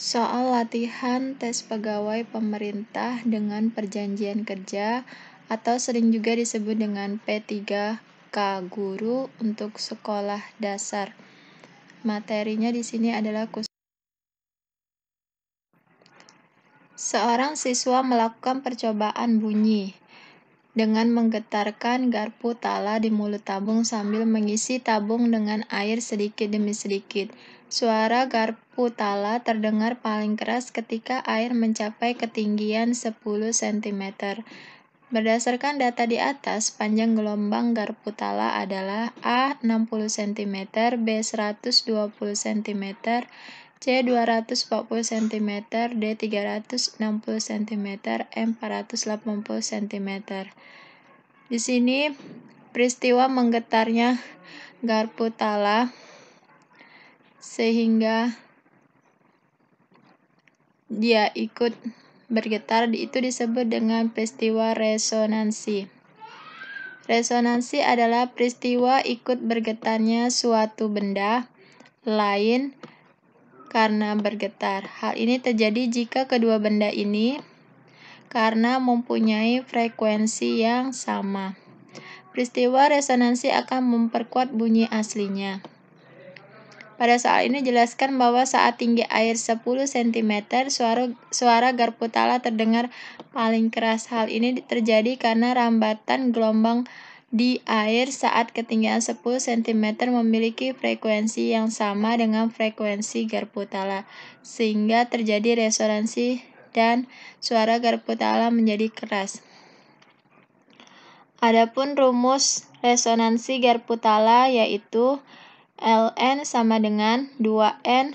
Soal latihan tes pegawai pemerintah dengan perjanjian kerja atau sering juga disebut dengan P3K Guru untuk sekolah dasar. Materinya di sini adalah seorang siswa melakukan percobaan bunyi dengan menggetarkan garpu tala di mulut tabung sambil mengisi tabung dengan air sedikit demi sedikit. Suara garpu tala terdengar paling keras ketika air mencapai ketinggian 10 cm. Berdasarkan data di atas, panjang gelombang garpu tala adalah A 60 cm, B 120 cm, C 240 cm, D 360 cm, E 480 cm. Di sini peristiwa menggetarnya garpu tala sehingga dia ikut bergetar itu disebut dengan peristiwa resonansi. Resonansi adalah peristiwa ikut bergetarnya suatu benda lain karena bergetar. Hal ini terjadi jika kedua benda ini karena mempunyai frekuensi yang sama. Peristiwa resonansi akan memperkuat bunyi aslinya. Pada saat ini jelaskan bahwa saat tinggi air 10 cm, suara garpu tala terdengar paling keras. Hal ini terjadi karena rambatan gelombang di air saat ketinggian 10 cm memiliki frekuensi yang sama dengan frekuensi garpu tala, sehingga terjadi resonansi dan suara garpu tala menjadi keras. Adapun rumus resonansi garpu tala yaitu Ln sama dengan 2N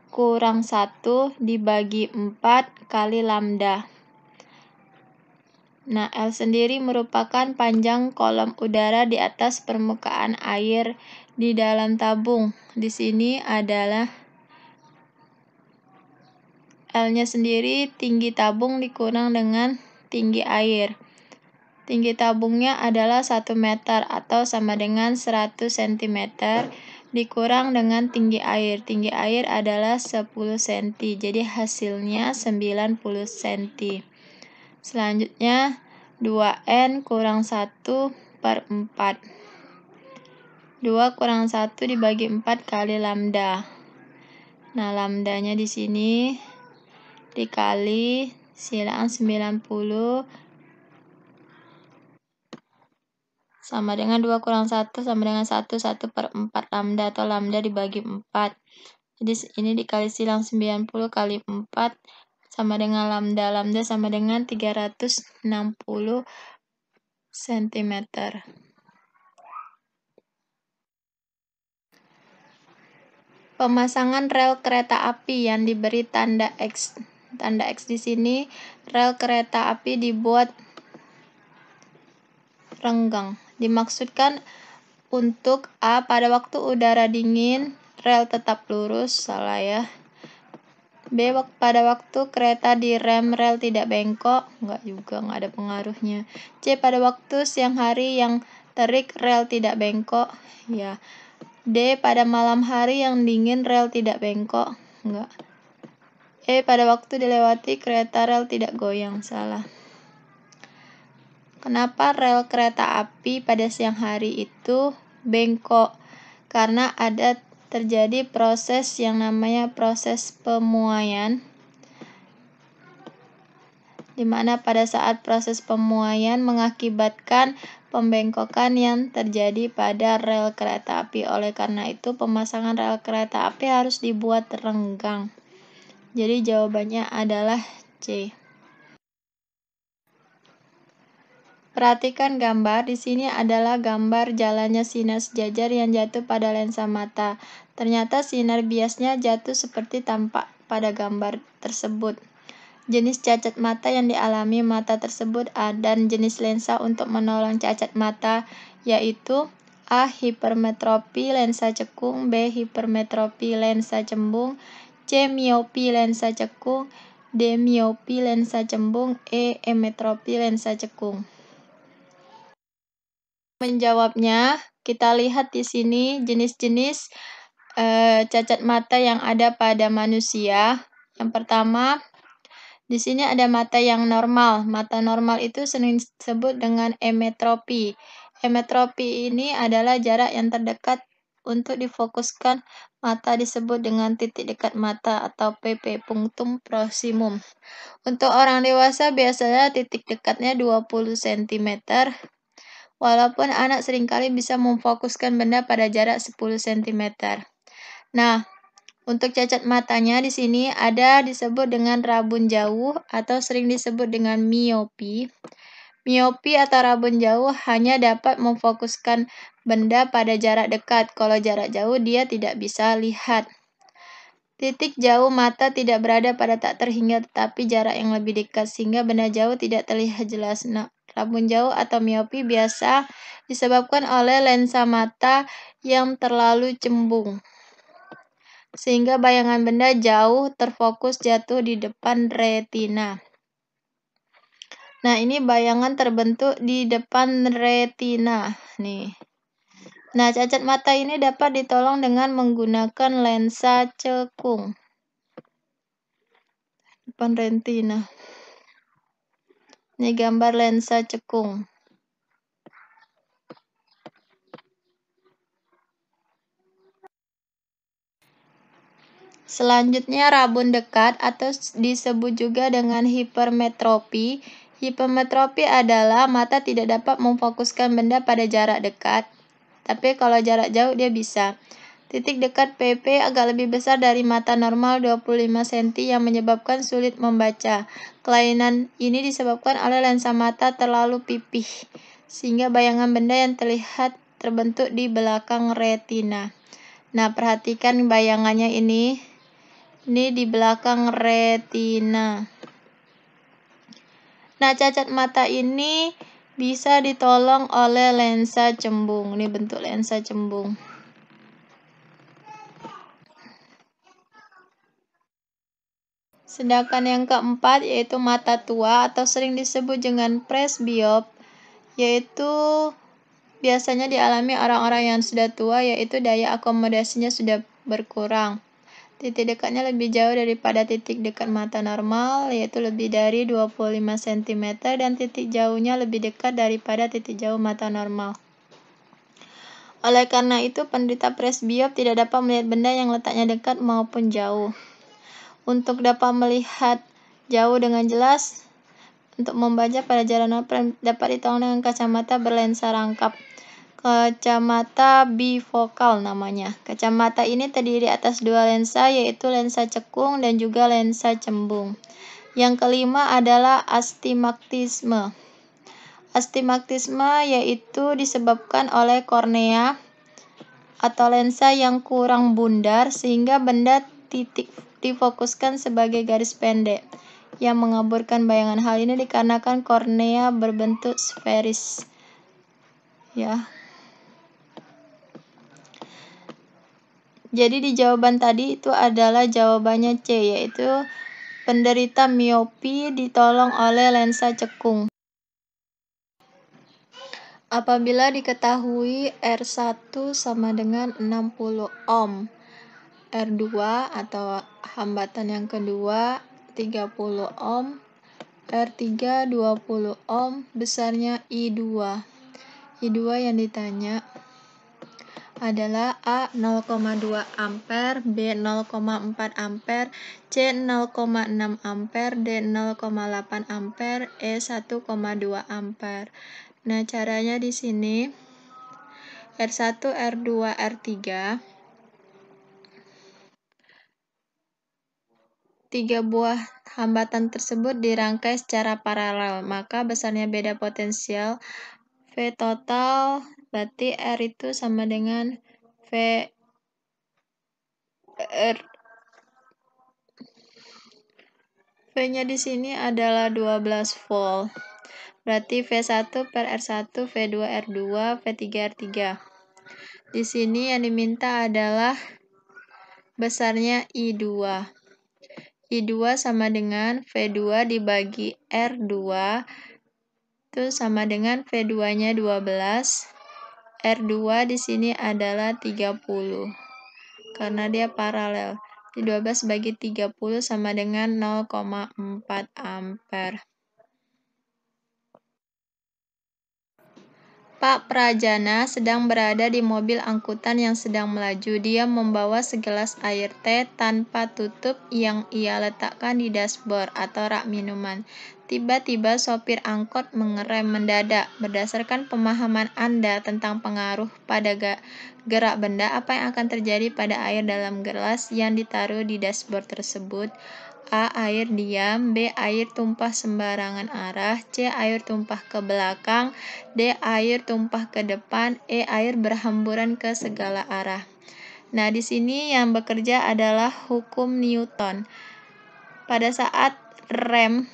kurang 1 dibagi 4 kali lambda. Nah, L sendiri merupakan panjang kolom udara di atas permukaan air di dalam tabung. Di sini adalah L-nya sendiri tinggi tabung dikurang dengan tinggi air. Tinggi tabungnya adalah 1 meter atau sama dengan 100 cm dikurang dengan tinggi air. Tinggi air adalah 10 cm, jadi hasilnya 90 cm. Selanjutnya 2N kurang 1 per 4. 2 kurang 1 dibagi 4 kali lambda. Nah, lambdanya di sini dikali silang 90 sama dengan 2 kurang 1 sama dengan 1 per 4 lambda atau lambda dibagi 4. Jadi ini dikali silang 90 kali 4 sama dengan lambda. Lambda sama dengan 360 cm. Pemasangan rel kereta api yang diberi tanda X. Tanda X di sini rel kereta api dibuat renggang. Dimaksudkan untuk A, pada waktu udara dingin rel tetap lurus, salah ya. B, pada waktu kereta direm rel tidak bengkok, enggak juga, enggak ada pengaruhnya. C, pada waktu siang hari yang terik rel tidak bengkok, ya. D, pada malam hari yang dingin rel tidak bengkok, enggak. E, pada waktu dilewati kereta rel tidak goyang, salah. Kenapa rel kereta api pada siang hari itu bengkok? Karena ada terjadi proses yang namanya proses pemuaian, di mana pada saat proses pemuaian mengakibatkan pembengkokan yang terjadi pada rel kereta api. Oleh karena itu, pemasangan rel kereta api harus dibuat renggang. Jadi jawabannya adalah C. Perhatikan gambar. Di sini adalah gambar jalannya sinar sejajar yang jatuh pada lensa mata. Ternyata sinar biasnya jatuh seperti tampak pada gambar tersebut. Jenis cacat mata yang dialami mata tersebut dan jenis lensa untuk menolong cacat mata yaitu A. Hipermetropi lensa cekung, B. Hipermetropi lensa cembung, C. Miopi lensa cekung, D. Miopi lensa cembung, E. Emetropi lensa cekung. Menjawabnya, kita lihat di sini jenis-jenis cacat mata yang ada pada manusia. Yang pertama, di sini ada mata yang normal. Mata normal itu sering disebut dengan emetropi. Emetropi ini adalah jarak yang terdekat untuk difokuskan mata disebut dengan titik dekat mata atau PP, punctum proximum. Untuk orang dewasa biasanya titik dekatnya 20 cm, walaupun anak seringkali bisa memfokuskan benda pada jarak 10 cm. Nah, untuk cacat matanya di sini ada disebut dengan rabun jauh atau sering disebut dengan miopi. Miopi atau rabun jauh hanya dapat memfokuskan benda pada jarak dekat. Kalau jarak jauh dia tidak bisa lihat. Titik jauh mata tidak berada pada tak terhingga tetapi jarak yang lebih dekat sehingga benda jauh tidak terlihat jelas. Nah, rabun jauh atau miopi biasa disebabkan oleh lensa mata yang terlalu cembung, sehingga bayangan benda jauh terfokus jatuh di depan retina. Nah, ini bayangan terbentuk di depan retina. Nih. Nah, cacat mata ini dapat ditolong dengan menggunakan lensa cekung. Depan retina. Ini gambar lensa cekung. Selanjutnya, rabun dekat atau disebut juga dengan hipermetropi. Hipermetropi adalah mata tidak dapat memfokuskan benda pada jarak dekat, tapi kalau jarak jauh dia bisa. Titik dekat PP agak lebih besar dari mata normal 25 cm yang menyebabkan sulit membaca. Kelainan ini disebabkan oleh lensa mata terlalu pipih, sehingga bayangan benda yang terlihat terbentuk di belakang retina. Nah, perhatikan bayangannya ini. Ini di belakang retina. Nah, cacat mata ini bisa ditolong oleh lensa cembung. Ini bentuk lensa cembung. Sedangkan yang keempat yaitu mata tua atau sering disebut dengan presbiop, yaitu biasanya dialami orang-orang yang sudah tua, yaitu daya akomodasinya sudah berkurang. Titik dekatnya lebih jauh daripada titik dekat mata normal, yaitu lebih dari 25 cm, dan titik jauhnya lebih dekat daripada titik jauh mata normal. Oleh karena itu, penderita presbiop tidak dapat melihat benda yang letaknya dekat maupun jauh. Untuk dapat melihat jauh dengan jelas, untuk membaca pada jarak normal dapat ditolong dengan kacamata berlensa rangkap. Kacamata bifokal namanya. Kacamata ini terdiri atas dua lensa, yaitu lensa cekung dan juga lensa cembung. Yang kelima adalah astigmatisme. Astigmatisme yaitu disebabkan oleh kornea atau lensa yang kurang bundar sehingga benda titik difokuskan sebagai garis pendek yang mengaburkan bayangan. Hal ini dikarenakan kornea berbentuk sferis. Ya. Jadi di jawaban tadi itu adalah jawabannya C, yaitu penderita miopi ditolong oleh lensa cekung. Apabila diketahui R1 sama dengan 60 ohm, R2 atau hambatan yang kedua 30 ohm, R3 20 ohm, besarnya I2. I2 yang ditanya adalah A 0,2 ampere, B 0,4 ampere, C 0,6 ampere, D 0,8 ampere, E 1,2 ampere. Nah, caranya di sini R1, R2, R3. Tiga buah hambatan tersebut dirangkai secara paralel, maka besarnya beda potensial V total berarti R itu sama dengan V-nya di sini adalah 12 volt. Berarti V1 per R1, V2 R2, V3 R3. Di sini yang diminta adalah besarnya I2. I2 sama dengan V2 dibagi R2 itu sama dengan V2-nya 12. R2 di sini adalah 30. karena dia paralel. Jadi 12 bagi 30 sama dengan 0,4 ampere. Pak Prajana sedang berada di mobil angkutan yang sedang melaju. Dia membawa segelas air teh tanpa tutup yang ia letakkan di dashboard atau rak minuman. Tiba-tiba sopir angkot mengerem mendadak. Berdasarkan pemahaman Anda tentang pengaruh pada gerak benda, apa yang akan terjadi pada air dalam gelas yang ditaruh di dashboard tersebut? A. Air diam. B. Air tumpah sembarangan arah. C. Air tumpah ke belakang. D. Air tumpah ke depan. E. Air berhamburan ke segala arah. Nah, di sini yang bekerja adalah hukum Newton. Pada saat rem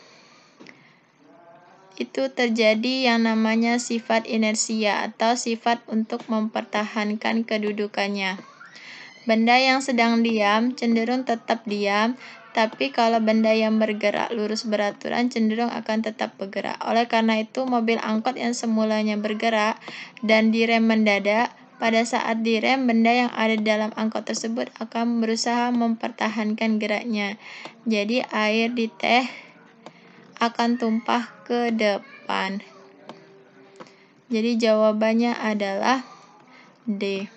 itu terjadi yang namanya sifat inersia atau sifat untuk mempertahankan kedudukannya. Benda yang sedang diam cenderung tetap diam, tapi kalau benda yang bergerak lurus beraturan cenderung akan tetap bergerak. Oleh karena itu, mobil angkot yang semulanya bergerak dan direm mendadak, pada saat direm, benda yang ada di dalam angkot tersebut akan berusaha mempertahankan geraknya. Jadi, air di teh akan tumpah ke depan. Jadi, jawabannya adalah D.